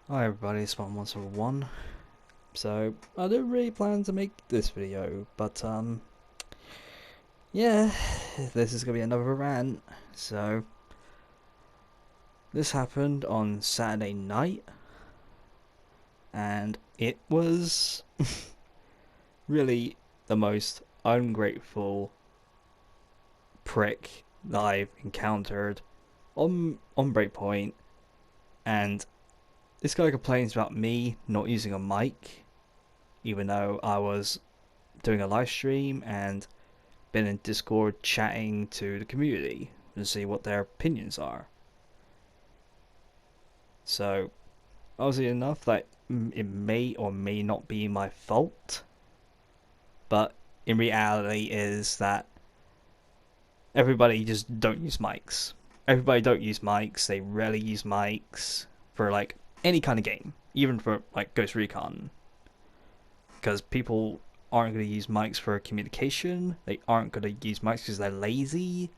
Hi everybody, it's �𝑵1. So, I didn't really plan to make this video, but yeah, this is gonna be another rant. So, this happened on Saturday night, and it was really the most ungrateful prick that I've encountered on Breakpoint. And this guy complains about me not using a mic, even though I was doing a live stream and been in Discord chatting to the community to see what their opinions are. So, obviously enough that it may or may not be my fault, but in reality is that everybody just don't use mics. Everybody don't use mics, they rarely use mics for like any kind of game, even for like Ghost Recon. Because people aren't going to use mics for communication, they aren't going to use mics because they're lazy,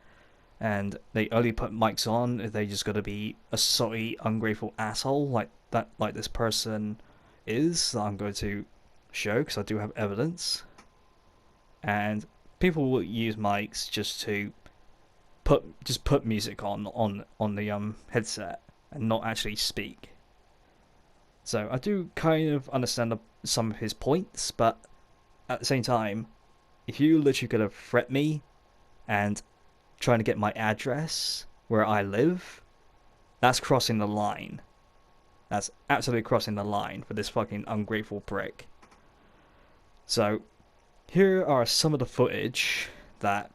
and they only put mics on if they just got to be a sorry, ungrateful asshole like that, like this person is, that I'm going to show because I do have evidence. And people will use mics just to put music on the headset and not actually speak. So I do kind of understand some of his points, but at the same time, if you literally could have threatened me and trying to get my address where I live, that's crossing the line. That's absolutely crossing the line for this fucking ungrateful prick. So here are some of the footage that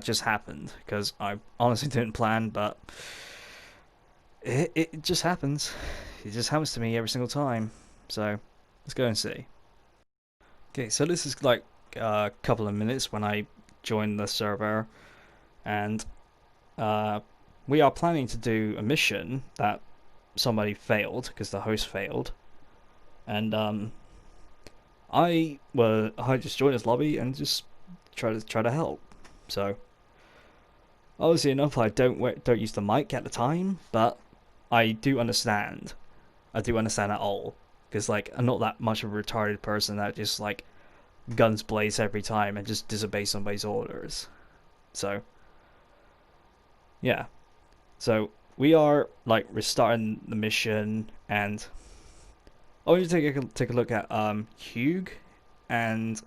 just happened, because I honestly didn't plan, but it just happens. It just happens to me every single time. So let's go and see. Okay, so this is like a couple of minutes when I joined the server, and we are planning to do a mission that somebody failed because the host failed, and I just joined this lobby and just try to help. So obviously enough, I don't use the mic at the time, but I do understand. I do understand at all, because like I'm not that much of a retarded person that just like guns blaze every time and just disobey somebody's orders. So yeah, so we are like restarting the mission, and I want you to take a look at Hugh and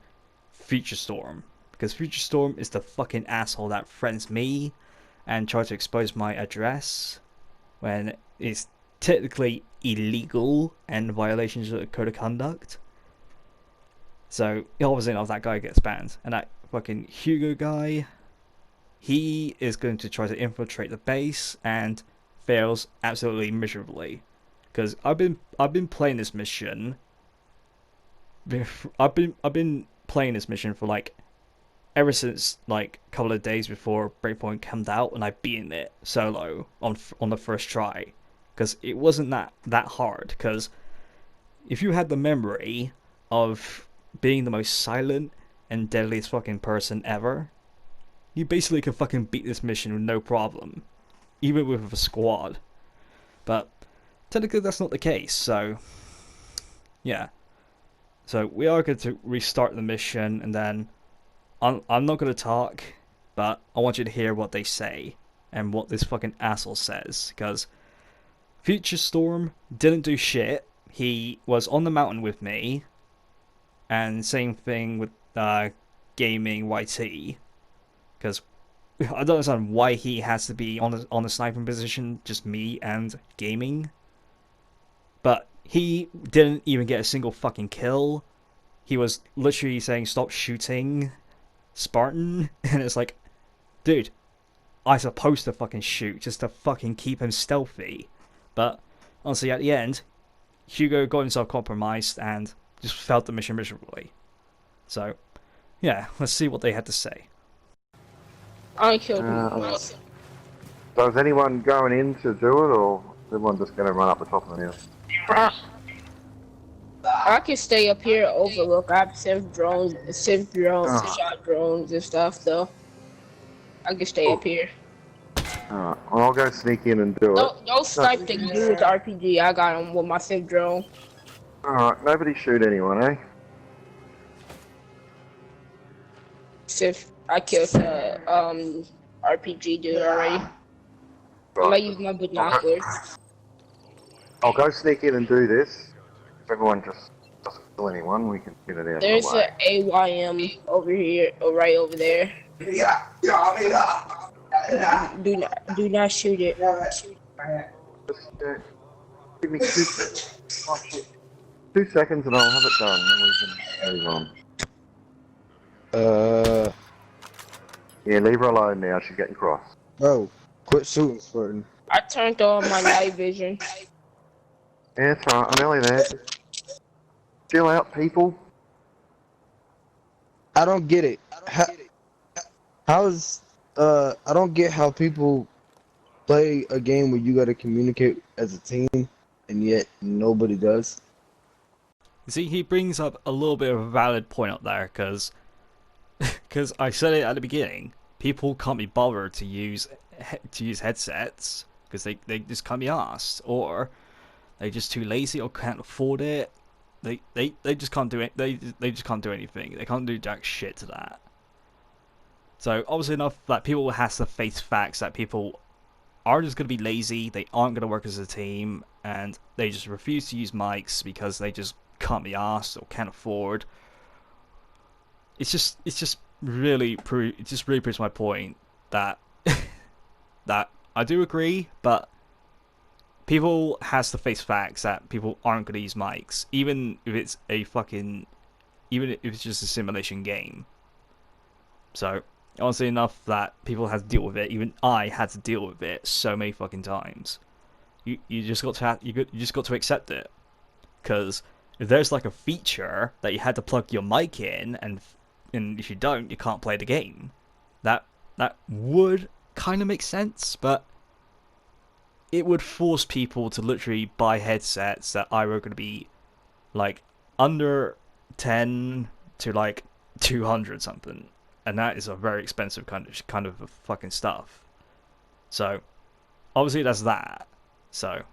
Future Storm, because Future Storm is the fucking asshole that threatens me and tries to expose my address when it's technically illegal and violations of the code of conduct. So obviously enough, that guy gets banned, and that fucking Hugo guy, he is going to try to infiltrate the base and fails absolutely miserably. Because I've been playing this mission. I've been playing this mission for like ever since like a couple of days before Breakpoint came out, and I've beaten it solo on the first try, because it wasn't that hard. Because if you had the memory of being the most silent and deadliest fucking person ever, you basically could fucking beat this mission with no problem, even with a squad. But technically that's not the case, so yeah. So we are going to restart the mission, and then I'm not going to talk, but I want you to hear what they say and what this fucking asshole says, because Future Storm didn't do shit. He was on the mountain with me, and same thing with Gaming YT, because I don't understand why he has to be on the sniping position, just me and Gaming. But he didn't even get a single fucking kill. He was literally saying stop shooting Spartan, and it's like, dude, I supposed to fucking shoot just to fucking keep him stealthy. But honestly, at the end, Hugo got himself compromised and just failed the mission miserably. So yeah, let's see what they had to say. I killed him. So is anyone going in to do it, or is everyone just going to run up the top of the hill? I can stay up here overlook. I have safe drones, shot drones and stuff though. I can stay up here. Alright, well, I'll go sneak in and do it. Don't snipe the dude with the RPG. I got him with my SIG drone. Alright, nobody shoot anyone, eh? Sif, I killed the RPG dude already. I'm gonna use my binoculars. I'll go sneak in and do this. If everyone just doesn't kill anyone, we can get it out There's of the way. an AYM over here, or right over there. Do not shoot it. Just, give me 2 seconds and I'll have it done, and we can move on. Yeah, leave her alone now, she's getting cross. Bro, quit shooting, Spartan. I turned on my night vision. Yeah, it's alright, I'm nearly there. Chill out, people. I don't get it. How's I don't get how people play a game where you gotta communicate as a team and yet nobody does. You see, he brings up a little bit of a valid point up there, because I said it at the beginning. People can't be bothered to use headsets because they just can't be asked, or they're just too lazy or can't afford it. They just can't do it. They just can't do anything. They can't do jack shit to that. So obviously enough that people has to face facts that people are just going to be lazy. They aren't going to work as a team, and they just refuse to use mics because they just can't be asked or can't afford. It just really proves my point that that I do agree, but people has to face facts that people aren't going to use mics, even if it's just a simulation game. So honestly enough that people have to deal with it. Even I had to deal with it so many fucking times. You just got to accept it, because if there's like a feature that you had to plug your mic in, and if you don't, you can't play the game. That would kind of make sense, but it would force people to literally buy headsets that are going to be like under 10 to like 200 something, and that is a very expensive kind of fucking stuff. So obviously that's that. So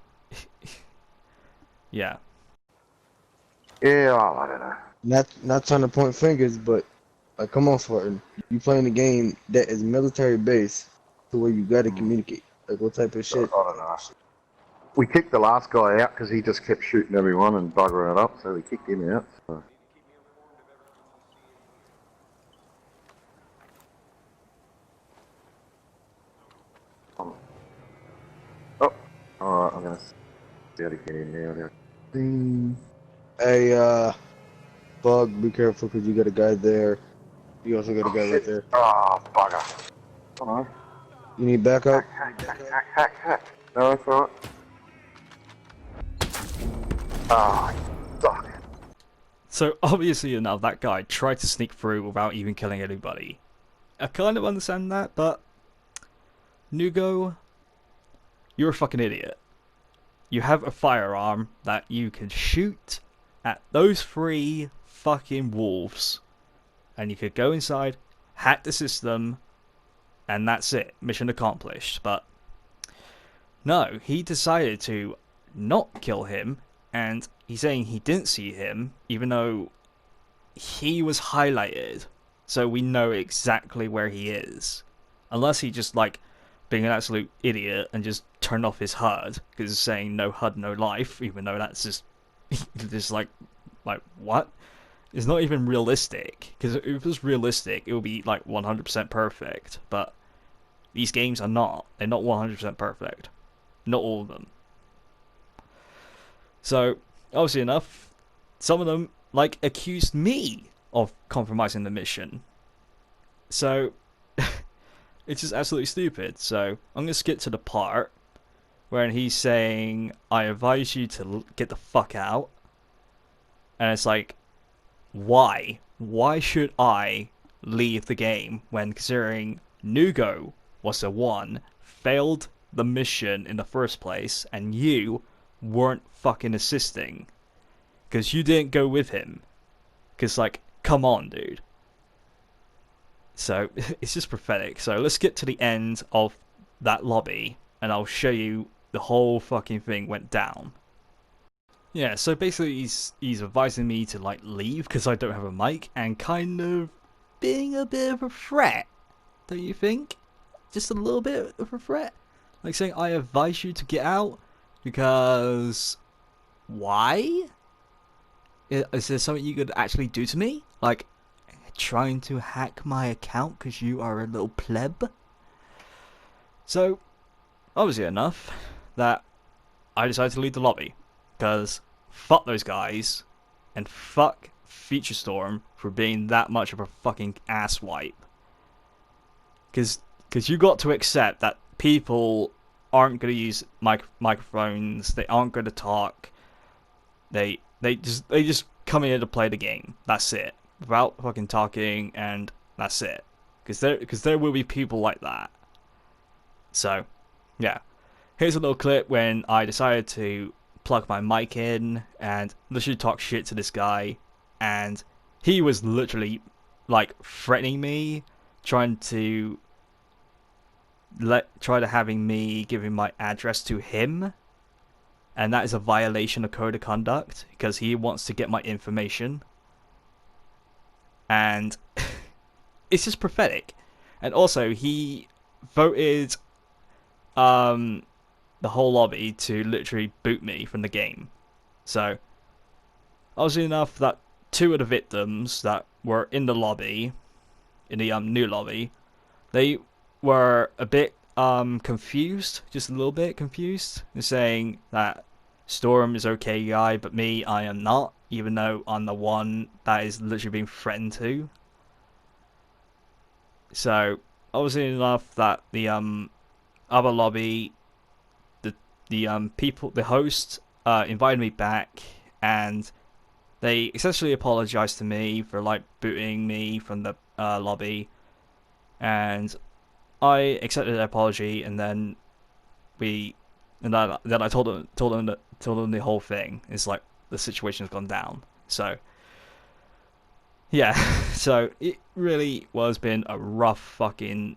yeah. Yeah, I don't know. Not trying to point fingers, but like, come on, Spartan. You playing a game that is military based to where you gotta communicate. Like, what type of shit? I don't know. We kicked the last guy out because he just kept shooting everyone and buggering it up, so we kicked him out. So. Oh, alright, I'm gonna be able to get in now. Hey, Bug, be careful because you got a guy there. You also got a guy right there. Oh, bugger. Alright. You need backup? Hack. No, that's alright. Ah, fuck. So obviously enough, that guy tried to sneak through without even killing anybody. I kind of understand that, but Nugo, you're a fucking idiot. You have a firearm that you can shoot at those 3 fucking wolves, and you could go inside, hack the system, and that's it. Mission accomplished. But no, he decided to not kill him, and he's saying he didn't see him, even though he was highlighted, so we know exactly where he is. Unless he just, like, being an absolute idiot and just turned off his HUD, because it's saying no HUD, no life, even though that's just like what? It's not even realistic, because if it was realistic, it would be like 100% perfect, but these games are not. They're not 100% perfect. Not all of them. So, obviously enough, some of them, like, accused me of compromising the mission. So, it's just absolutely stupid. So, I'm going to skip to the part where he's saying, I advise you to get the fuck out. And it's like, why? Why should I leave the game when, considering Nugo was the one, failed the mission in the first place, and you weren't fucking assisting? Because you didn't go with him. Because, like, come on, dude. So, it's just pathetic. So, let's get to the end of that lobby, and I'll show you the whole fucking thing went down. Yeah, so basically he's advising me to like leave because I don't have a mic, and kind of being a bit of a threat, don't you think? Just a little bit of a threat, like saying I advise you to get out because why? Is there something you could actually do to me? Like trying to hack my account because you are a little pleb? So, obviously enough, that I decided to leave the lobby. Because fuck those guys, and fuck Futurestorm for being that much of a fucking asswipe. Because you got to accept that people aren't going to use microphones, they aren't going to talk, they just come here to play the game. That's it. Without fucking talking, and that's it. Because there will be people like that. So, yeah. Here's a little clip when I decided to plug my mic in and literally talk shit to this guy, and he was literally like threatening me, trying to having me giving my address to him, and that is a violation of code of conduct because he wants to get my information, and it's just pathetic. And also he voted the whole lobby to literally boot me from the game. So, obviously enough that 2 of the victims that were in the lobby, in the new lobby, they were a bit confused, just a little bit confused, saying that Storm is okay guy, but me, I am not, even though I'm the one that is literally being threatened to. So, obviously enough that the other lobby, the host invited me back, and they essentially apologized to me for like booting me from the lobby, and I accepted their apology, and then I told them the whole thing. It's like the situation's gone down. So yeah, so it really was been a rough fucking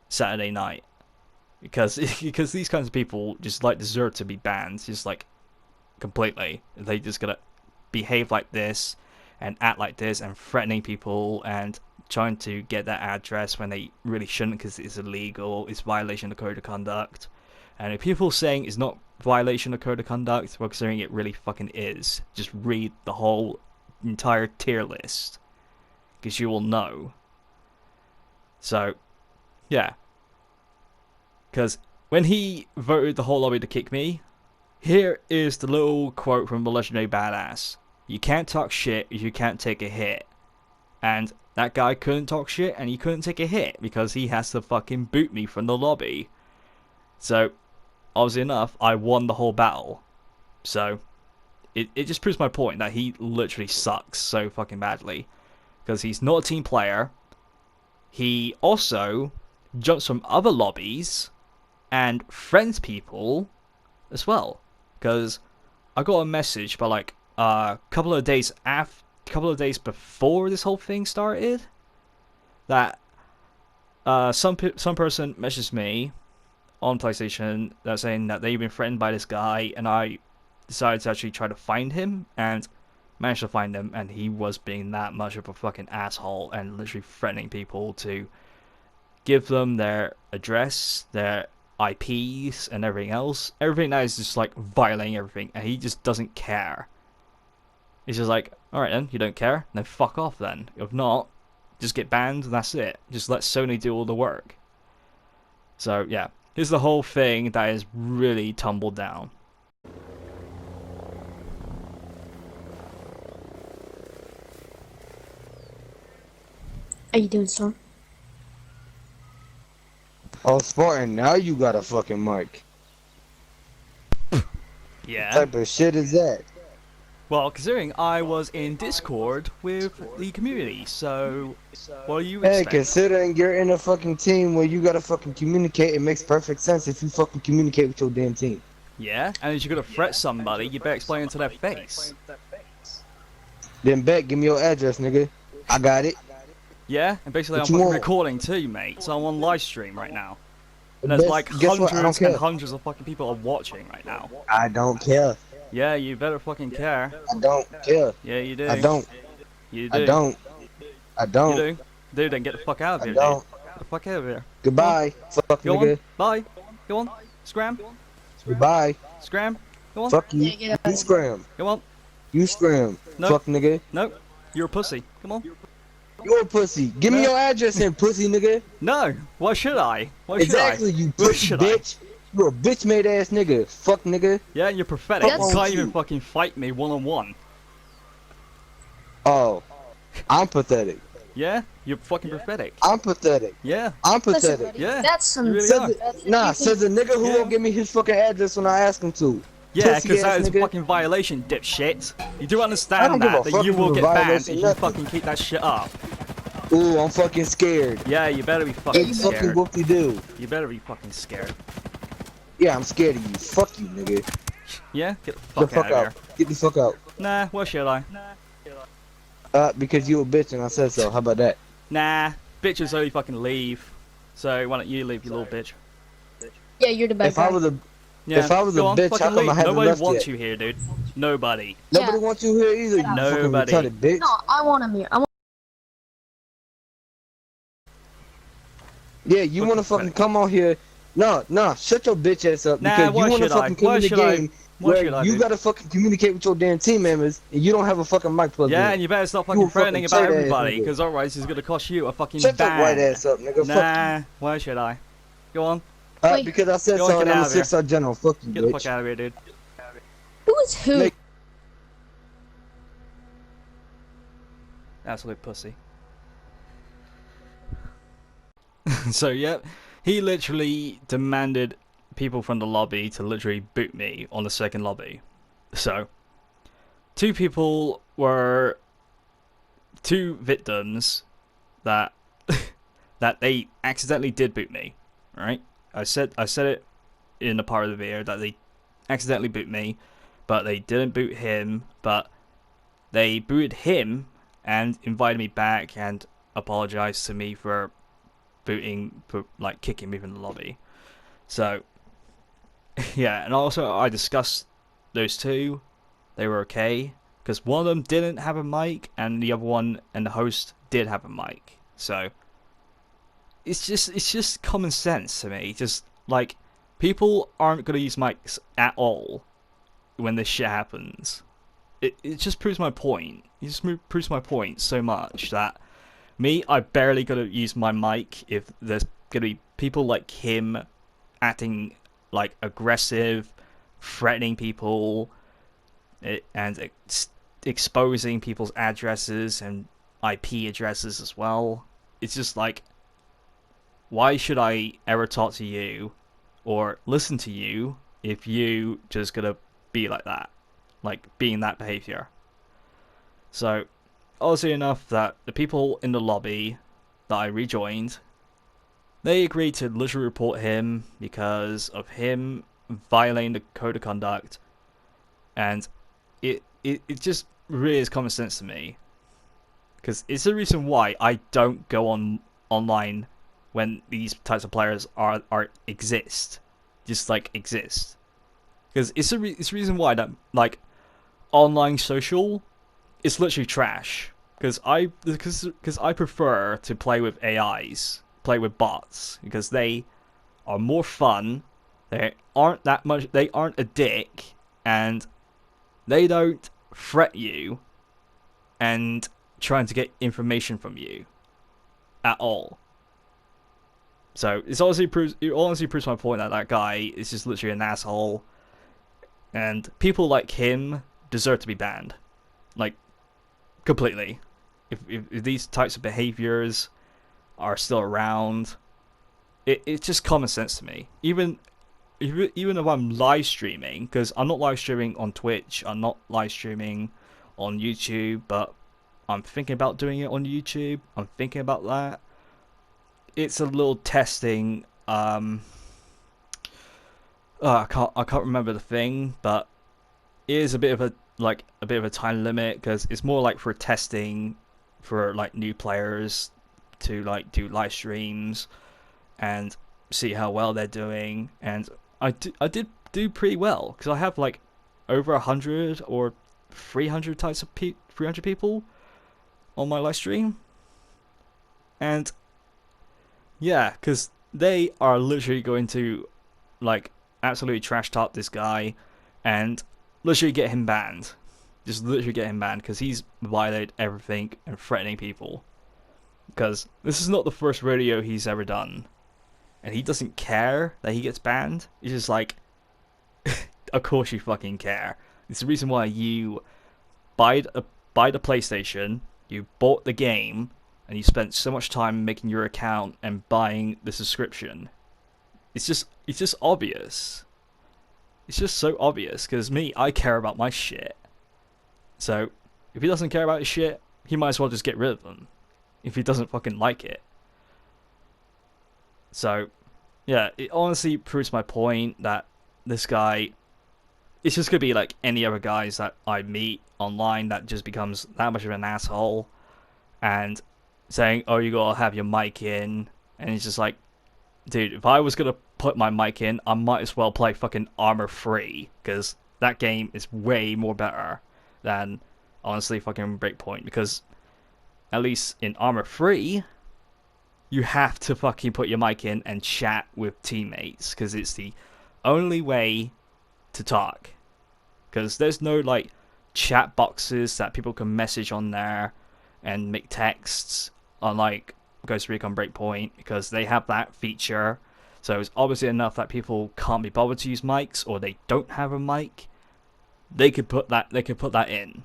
Saturday night. Because these kinds of people just like deserve to be banned, just like completely. They just gotta behave like this and act like this and threatening people and trying to get that address when they really shouldn't because it's illegal, it's violation of code of conduct. And if people saying it's not violation of code of conduct, well, considering it really fucking is, just read the whole entire tier list because you will know. So, yeah. Because when he voted the whole lobby to kick me, here is the little quote from the legendary badass. You can't talk shit if you can't take a hit. And that guy couldn't talk shit and he couldn't take a hit because he has to fucking boot me from the lobby. So, obviously enough, I won the whole battle. So, it just proves my point that he literally sucks so fucking badly. Because he's not a team player. He also jumps from other lobbies and friends people as well, because I got a message by like a couple of days before this whole thing started that some person messaged me on PlayStation that saying that they've been threatened by this guy, and I decided to actually try to find him and managed to find him, and he was being that much of a fucking asshole and literally threatening people to give them their address, their IPs and everything else. Everything that is just like violating everything, and he just doesn't care. He's just like, alright then, you don't care? Then fuck off then. If not, just get banned and that's it. Just let Sony do all the work. So yeah, here's the whole thing that is really tumbled down. How you doing, son? Oh, Spartan, now you got a fucking mic. Yeah. What type of shit is that? Well, considering I was in Discord with the community, so what do you Hey, expect? considering you're in a fucking team where you gotta fucking communicate, it makes perfect sense if you fucking communicate with your damn team. Yeah, and if you're gonna threat somebody, you better explain it to their face. Then bet, give me your address, nigga. I got it. Yeah, and basically What I'm you fucking want? recording too, mate, so I'm on live stream right now. There's Best- like guess what? I don't hundreds care. and hundreds of fucking people are watching right now. I don't care. Yeah, you better fucking care. I don't care. Yeah, you do. I don't. You do. I don't. I You don't. do. Dude, then get the fuck out of I here, don't. dude. Get the fuck out of here. Goodbye, fuck Go nigga. on. Bye. Go on. Scram. Goodbye. Scram. Go on. Fuck you. Yeah, get out. You scram. Go on. You scram. No. Fuck nigga. No. You're a pussy. Come on. You're a pussy. Give me No. your address and pussy nigga. No. Why should I? Why should Exactly, I? you Why pussy should I? bitch. You're a bitch made ass nigga. Fuck nigga. Yeah, you're pathetic. That's- You can't even fucking fight me one-on-one. Oh. I'm pathetic. Yeah? You're fucking pathetic. I'm pathetic. Yeah. I'm Listen, pathetic. buddy, Yeah. that's some. You really Says are. the, nah, says the nigga who Yeah. won't give me his fucking address when I ask him to. Yeah, Pussy because that ass is a nigga. fucking violation, dipshit. You do I understand don't give a that fuck you if will it's a get banned violation, if you nothing. fucking keep that shit up. Ooh, I'm fucking scared. Yeah, you better be fucking Big fucking scared. whoop-de-doo. You better be fucking scared. Yeah, I'm scared of you. Fuck you, nigga. Yeah? Get the Get fuck, the fuck out of out. Get the fuck out. here. Nah, why should I? Because you a bitch and I said so. How about that? Nah, bitches only fucking leave. So why don't you leave, you little bitch? Yeah, you're the best If I guy. was a Yeah, If I was a go on, bitch, fucking how come I leave. haven't Nobody left wants yet? you here, dude. Nobody. nobody Yeah. wants you here either. You Nobody. fucking retarded bitch. No, I want him here. I want. Yeah, you want to fucking come on here? No, shut your bitch ass up Nah, because why you want to should I? fucking come Why in the should I? game Why should where I, you dude? gotta fucking communicate with your damn team members and you don't have a fucking mic plugged Yeah, in. and you better stop You fucking a fucking threatening about tight ass everybody, nigga. because otherwise it's gonna cost you a fucking Shut your ban. white ass up, nigga. Fuck Nah, why should I? Go on, you. Wait. Because I said Go on, so get and I'm out a of here. 6-star general. Fuck you, get the bitch. fuck out of here, dude. Who is who? Make- Absolute pussy. So, yep, he literally demanded people from the lobby to literally boot me on the second lobby. So, two victims that that they accidentally did boot me, right? I said it in the part of the video that they accidentally boot me, but they didn't boot him, but they booted him and invited me back and apologized to me for kicking me from the lobby. So yeah, and also I discussed those two. They were okay because one of them didn't have a mic and the other one and the host did have a mic. So it's just common sense to me. Just like, people aren't gonna use mics at all when this shit happens. It just proves my point. It just proves my point so much that I barely gotta use my mic if there's gonna be people like him acting like aggressive, threatening people, and exposing people's addresses and IP addresses as well. It's just like, why should I ever talk to you or listen to you if you just gonna be like that, like being that behavior? So, obviously enough that the people in the lobby that I rejoined, they agreed to literally report him because of him violating the code of conduct, and it just really is common sense to me, because it's the reason why I don't go online when these types of players exist, because it's the reason why that, like, online social is literally trash. Because I prefer to play with AIs, play with bots, because they are more fun. They aren't a dick, and they don't threat you and trying to get information from you at all. So it honestly proves my point that that guy is just literally an asshole, and people like him deserve to be banned, like, completely. If these types of behaviors are still around, it's just common sense to me. Even if I'm live streaming, because I'm not live streaming on Twitch, I'm not live streaming on YouTube, but I'm thinking about doing it on YouTube. I'm thinking about that. It's a little testing. I can't remember the thing, but it is a bit of a time limit, because it's more like for testing for like new players to like do live streams, and see how well they're doing, and I did do pretty well because I have like over 100 or 300 types of 300 people on my live stream, and yeah, because they are literally going to like absolutely trash talk this guy and literally get him banned. Just literally get him banned because he's violated everything and threatening people. Because this is not the first rodeo he's ever done. And he doesn't care that he gets banned. He's just like, of course you fucking care. It's the reason why you buy the PlayStation, you bought the game, and you spent so much time making your account and buying the subscription. It's just obvious. It's just so obvious, because me, I care about my shit. So, if he doesn't care about his shit, he might as well just get rid of them. If he doesn't fucking like it. So, yeah, it honestly proves my point that this guy, it's just gonna be like any other guys that I meet online that just becomes that much of an asshole. And saying, oh, you gotta have your mic in. And it's just like, dude, if I was gonna put my mic in, I might as well play fucking Armor 3, because that game is way more better than, honestly, fucking Breakpoint. Because, at least in Armor 3, you have to fucking put your mic in and chat with teammates, because it's the only way to talk. Because there's no, like, chat boxes that people can message on there and make texts, unlike Ghost Recon Breakpoint, because they have that feature. So it's obviously enough that people can't be bothered to use mics, or they don't have a mic. They could put that in.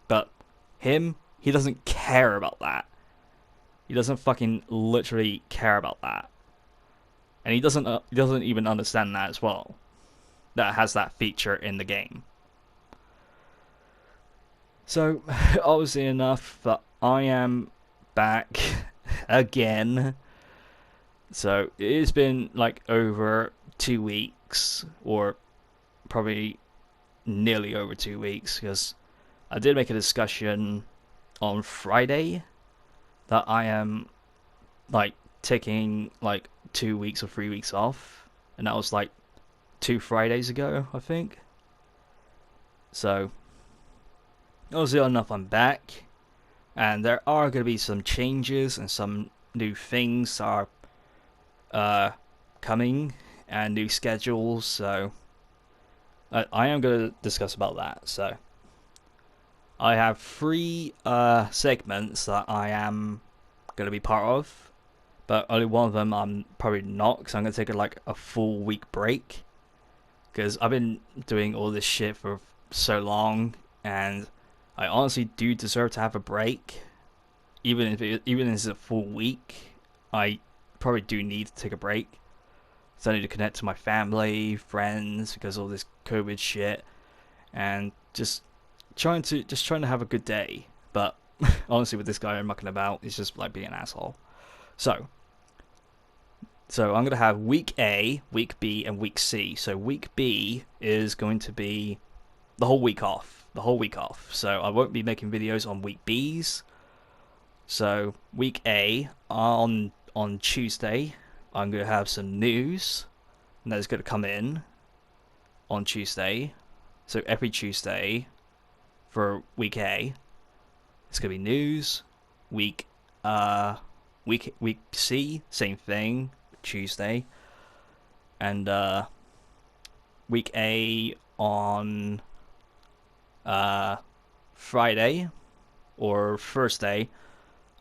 But him, he doesn't care about that. He doesn't fucking literally care about that. And he doesn't even understand that as well. That has that feature in the game. So, obviously enough, but I am back again. So, it's been like over 2 weeks, or probably nearly over 2 weeks, because I did make a discussion on Friday that I am like taking like 2 weeks or 3 weeks off, and that was like 2 Fridays ago, I think. So, obviously enough, I'm back, and there are going to be some changes and some new things are coming, and new schedules, so I am going to discuss about that. So I have 3 segments that I am going to be part of, but only one of them I'm probably not, because I'm going to take like a full week break, because I've been doing all this shit for so long, and I honestly do deserve to have a break. Even if it's a full week, I probably do need to take a break. So I need to connect to my family, friends, because of all this COVID shit, and just trying to have a good day. But honestly, with this guy I'm mucking about, he's just like being an asshole. So I'm gonna have week A, week B, and week C. So week B is going to be the whole week off. So I won't be making videos on week B's. So week A, on Tuesday, I'm going to have some news, and that's going to come in on Tuesday. So every Tuesday for week A, it's going to be news. Week C, same thing, Tuesday. And week A on Friday or Thursday,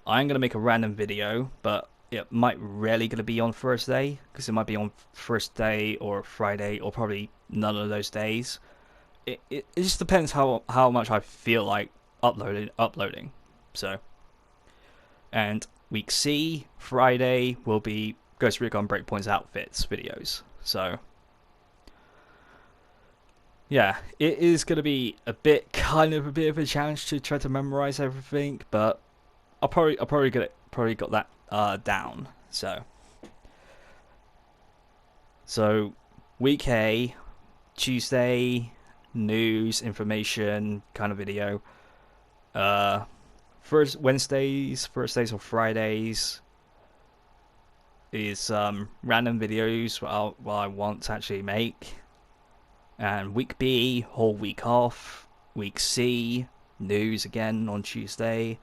I'm going to make a random video, but it might rarely going to be on Thursday, because it might be on Thursday or Friday, or probably none of those days. It just depends how much I feel like uploading. So, and week C, Friday, will be Ghost Recon Breakpoint's outfits videos. So, yeah, it is going to be a bit of a challenge to try to memorize everything, but I'll probably got that down. So week A, Tuesday, news, information kind of video. Thursdays or Fridays, is random videos what I want to actually make. And week B, whole week off. Week C, news again on Tuesday.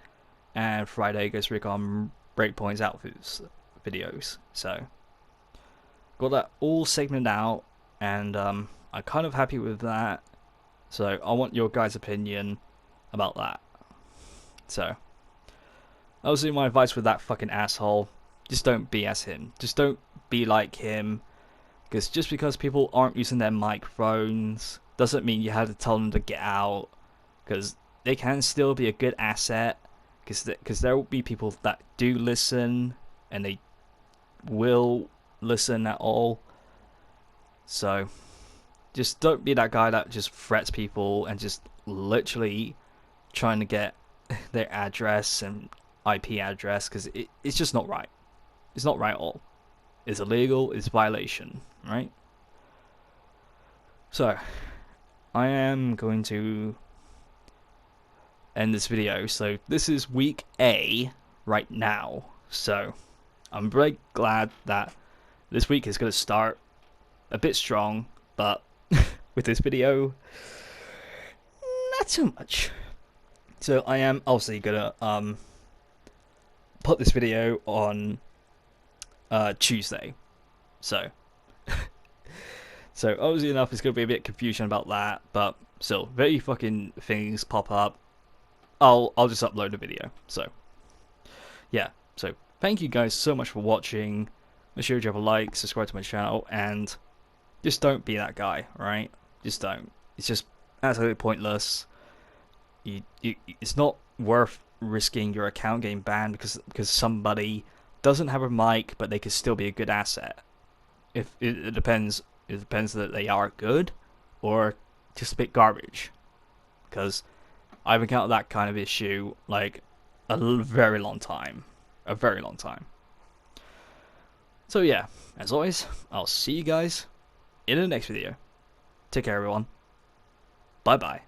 And Friday goes week on Breakpoint's outfits videos. So got that all segmented out, and I'm kind of happy with that. So I want your guys' opinion about that. So obviously my advice with that fucking asshole, just don't be as him. Just don't be like him. Because just because people aren't using their microphones doesn't mean you have to tell them to get out. Because they can still be a good asset. Because there will be people that do listen, and they will listen at all. So just don't be that guy that just threats people and just literally trying to get their address and IP address, because it's just not right. It's not right at all. It's illegal, it's violation, right? So I am going to end this video. So this is week A right now. So I'm very glad that this week is going to start a bit strong, but with this video, not so much. So I am obviously gonna put this video on Tuesday. So so obviously enough, it's gonna be a bit confusion about that, but still, very fucking things pop up. I'll just upload the video. So yeah, so thank you guys so much for watching. Make sure you have a like, subscribe to my channel, and just don't be that guy, right? Just don't. It's just absolutely pointless. It's not worth risking your account getting banned because somebody doesn't have a mic, but they could still be a good asset. If it depends that they are good or just a bit garbage. Because I've encountered that kind of issue like very long time. So yeah, as always, I'll see you guys in the next video. Take care, everyone. Bye bye.